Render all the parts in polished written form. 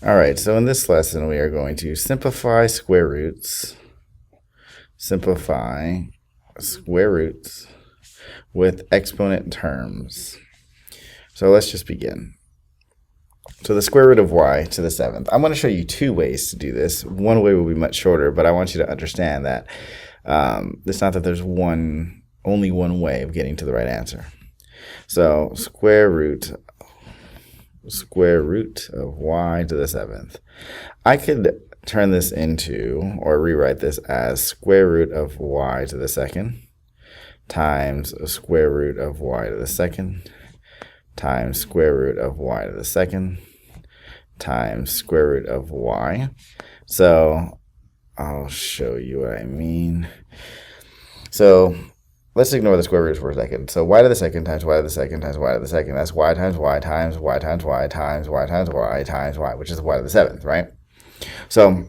All right, so in this lesson, we are going to simplify square roots. Simplify square roots with exponent terms. So let's just begin. So the square root of y to the seventh. I'm going to show you two ways to do this. One way will be much shorter, but I want you to understand that it's not that there's only one way of getting to the right answer. So square root of y to the seventh. I could turn this into, or rewrite this as square root of y to the second times square root of y to the second times square root of y to the second times square root of y. So I'll show you what I mean. So let's ignore the square roots for a second. So y to the second times y to the second times y to the second. That's y times y times y times y times y times y times y, which is y to the seventh, right? So,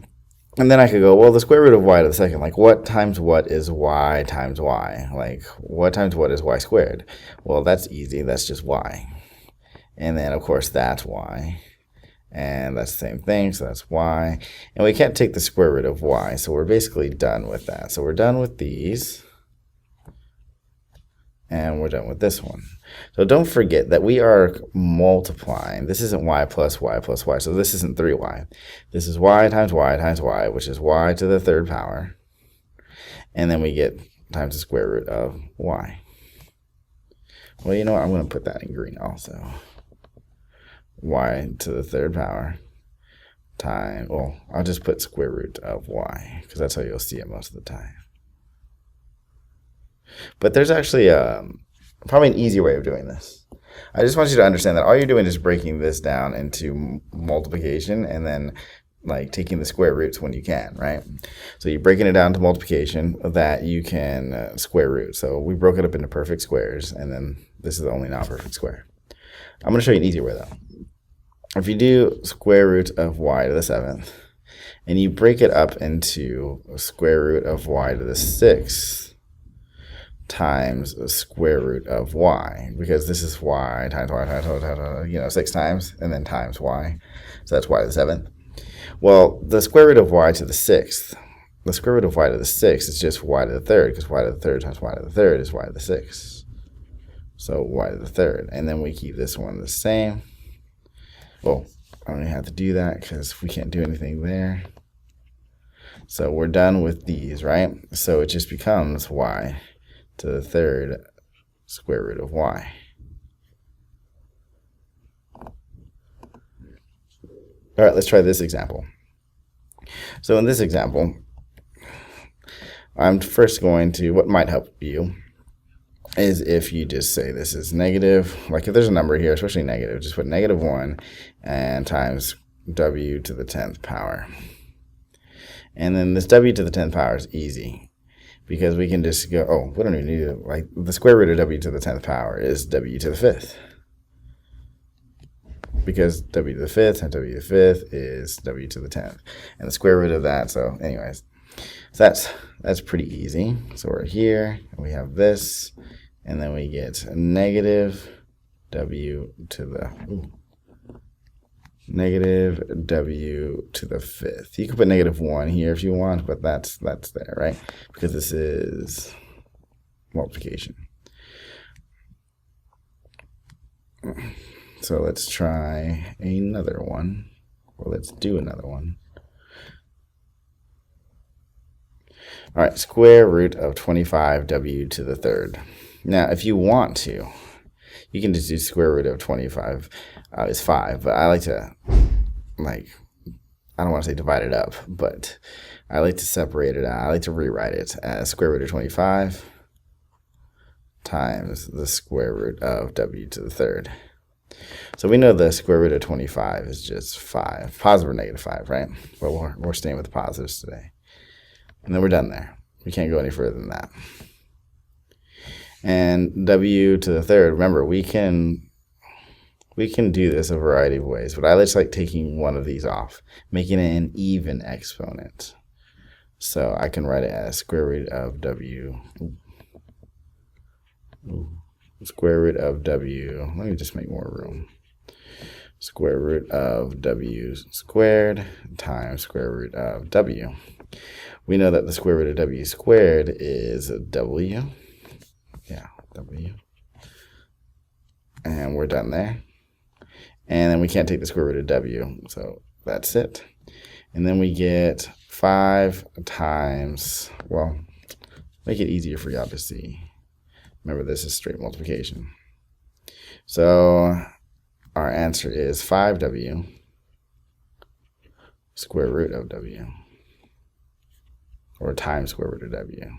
and then I could go, well, the square root of y to the second, like what times what is y times y? Like what times what is y squared? Well, that's easy. That's just y. And then, of course, that's y. And that's the same thing, so that's y. And we can't take the square root of y, so we're basically done with that. So we're done with these. And we're done with this one. So don't forget that we are multiplying. This isn't y plus y plus y, so this isn't 3y. This is y times y times y, which is y to the third power. And then we get times the square root of y. Well, you know what? I'm going to put that in green also. Y to the third power times, well, I'll just put square root of y, because that's how you'll see it most of the time. But there's actually probably an easier way of doing this. I just want you to understand that all you're doing is breaking this down into multiplication and then like taking the square roots when you can, right? So you're breaking it down to multiplication that you can square root. So we broke it up into perfect squares, and then this is the only non-perfect square. I'm going to show you an easier way, though. If you do square root of y to the seventh, and you break it up into square root of y to the sixth, times the square root of y, because this is y times y times 6 times, and then times y. So that's y to the seventh. Well, the square root of y to the sixth, the square root of y to the sixth is just y to the third, because y to the third times y to the third is y to the sixth. So y to the third. And then we keep this one the same. Well, I don't even have to do that because we can't do anything there. So we're done with these, right? So it just becomes y to the third square root of y. All right, let's try this example. So in this example, I'm first going to, what might help you is if you just say this is negative, like if there's a number here, especially negative, just put -1 and times w to the 10th power. And then this w to the 10th power is easy, because we can just go, oh, we don't even need it. Like the square root of w to the 10th power is w to the 5th. Because w to the 5th times w to the 5th is w to the 10th. And the square root of that, so anyways, so that's pretty easy. So we're here, and we have this, and then we get negative w to the negative w to the 5th. You can put -1 here if you want, but that's there, right? Because this is multiplication. So let's try another one. Well, let's do another one. All right, square root of 25w to the third. Now, if you want to, you can just do square root of 25 is 5, but I like to, I don't want to say divide it up, but I like to separate it out. I like to rewrite it as square root of 25 times the square root of w to the third. So we know the square root of 25 is just 5, positive or -5, right? But we're staying with the positives today. And then we're done there. We can't go any further than that. And w to the third, remember, we can do this a variety of ways, but I just like taking one of these off, making it an even exponent. So I can write it as square root of w. Square root of w. Let me just make more room. square root of w squared times square root of w. We know that the square root of w squared is w. Yeah, w. And we're done there. And then we can't take the square root of w, so that's it. And then we get 5 times, well, make it easier for y'all to see. Remember, this is straight multiplication. So our answer is 5w square root of w, or times square root of w.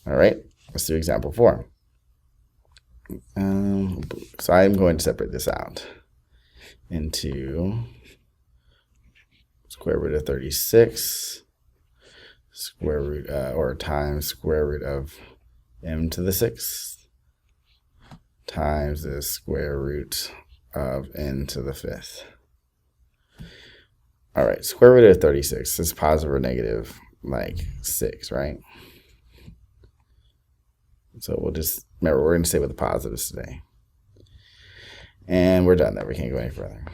All right, let's do example 4. So I'm going to separate this out into square root of 36 square root or times square root of m to the 6th times the square root of n to the 5th. All right, square root of 36 is positive or negative, like 6, right? So we'll just, remember, we're going to stay with the positives today. And we're done there. We can't go any further.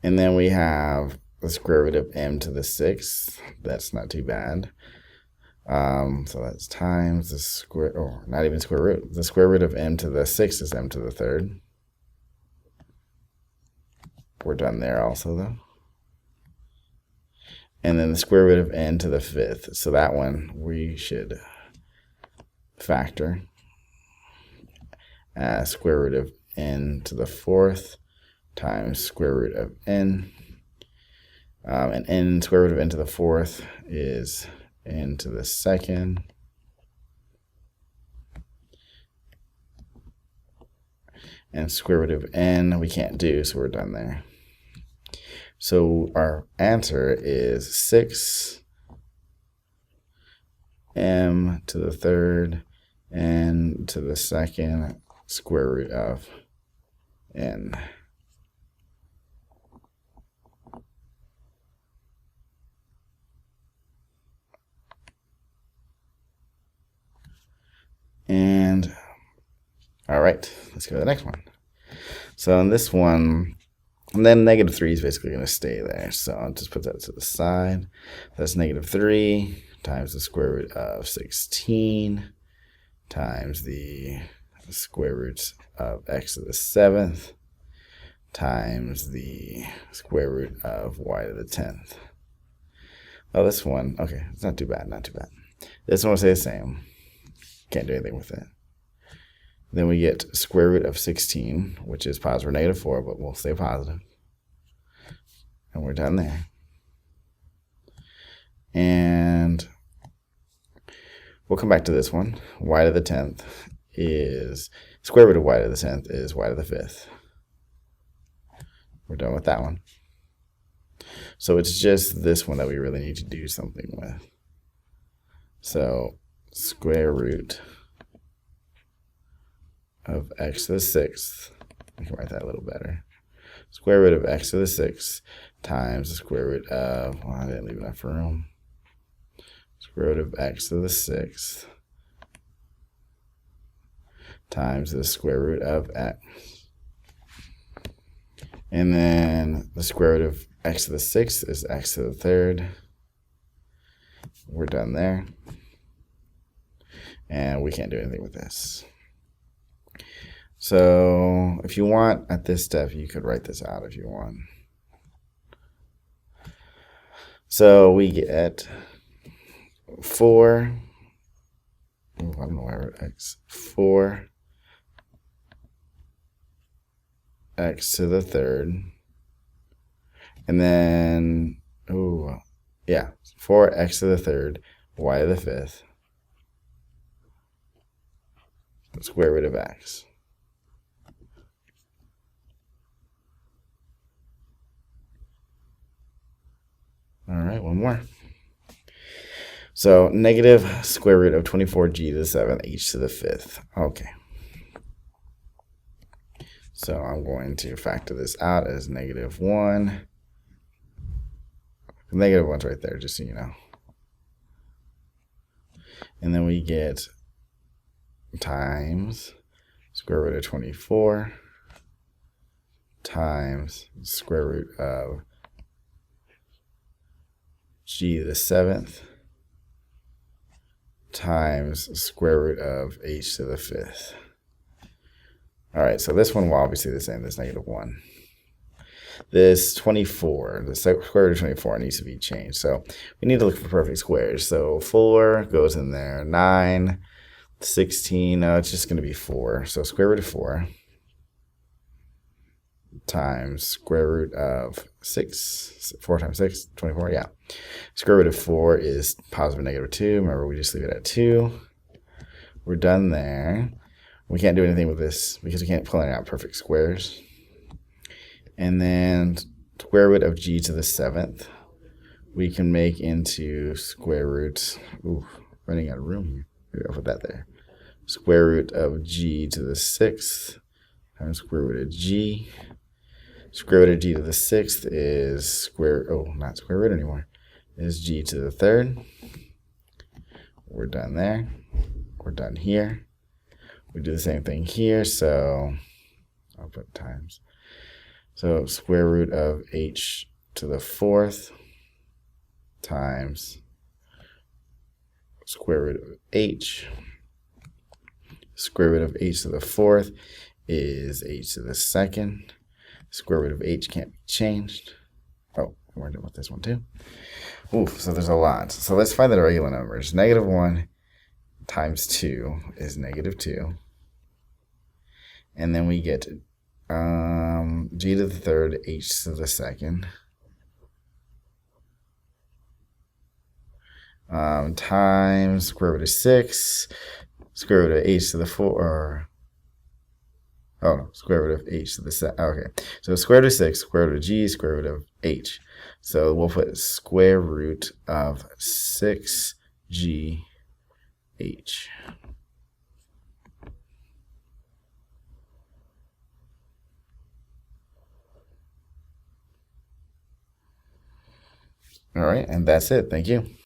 And then we have the square root of m to the 6th. That's not too bad. So that's times the square, or not even square root. The square root of m to the 6th is m to the 3rd. We're done there also, though. And then the square root of n to the 5th. So that one we should factor as square root of n to the 4th times square root of n. And n, square root of n to the 4th is n to the 2nd. And square root of n we can't do, so we're done there. So our answer is 6 m to the 3rd n to the 2nd square root of n. And all right, let's go to the next one. So in this one, and then negative 3 is basically going to stay there. So I'll just put that to the side. That's negative 3 times the square root of 16 times the square root of x to the 7th times the square root of y to the 10th. Oh, this one, okay, it's not too bad, not too bad. This one will stay the same. Can't do anything with it. Then we get square root of 16, which is positive or negative 4, but we'll stay positive. And we're done there. And we'll come back to this one. Y to the 10th is, square root of y to the 10th is y to the 5th. We're done with that one. So it's just this one that we really need to do something with. So square root of x to the 6th, I can write that a little better. Square root of x to the 6th times the square root of, well, I didn't leave enough room. Square root of x to the 6th times the square root of x. And then the square root of x to the 6th is x to the 3rd. We're done there. And we can't do anything with this. So if you want, at this step, you could write this out if you want. So we get 4, I don't know why I wrote x, 4 x to the 3rd. And then, 4x to the 3rd, y to the 5th, square root of x. All right, one more. So negative square root of 24g to the 7th, h to the 5th. Okay. So I'm going to factor this out as negative 1. Negative 1's right there, just so you know. And then we get times square root of 24 times square root of g to the 7th times square root of h to the 5th. All right, so this one will obviously be the same, this -1. This 24, the square root of 24 needs to be changed. So we need to look for perfect squares. So 4 goes in there, 9, 16, no, it's just going to be 4. So square root of 4 times square root of 6, 4 times 6, 24, yeah. Square root of 4 is positive negative 2. Remember, we just leave it at 2. We're done there. We can't do anything with this because we can't pull any out perfect squares. And then square root of g to the 7th, we can make into square root, running out of room here. Maybe I'll put that there. Square root of g to the 6th times square root of g. Square root of g to the 6th is not square root anymore, is g to the 3rd. We're done there. We're done here. We do the same thing here, so I'll put times. So square root of h to the 4th times square root of h. Square root of h to the 4th is h to the 2nd. Square root of h can't be changed. Oh, we're done with this one too. So there's a lot. So let's find the regular numbers. -1 times 2 is -2. And then we get g to the 3rd, h to the 2nd, times square root of 6, square root of h to the 4, square root of h to the 2nd. Okay, so square root of 6, square root of g, square root of h. So we'll put square root of 6gh. All right, and that's it. Thank you.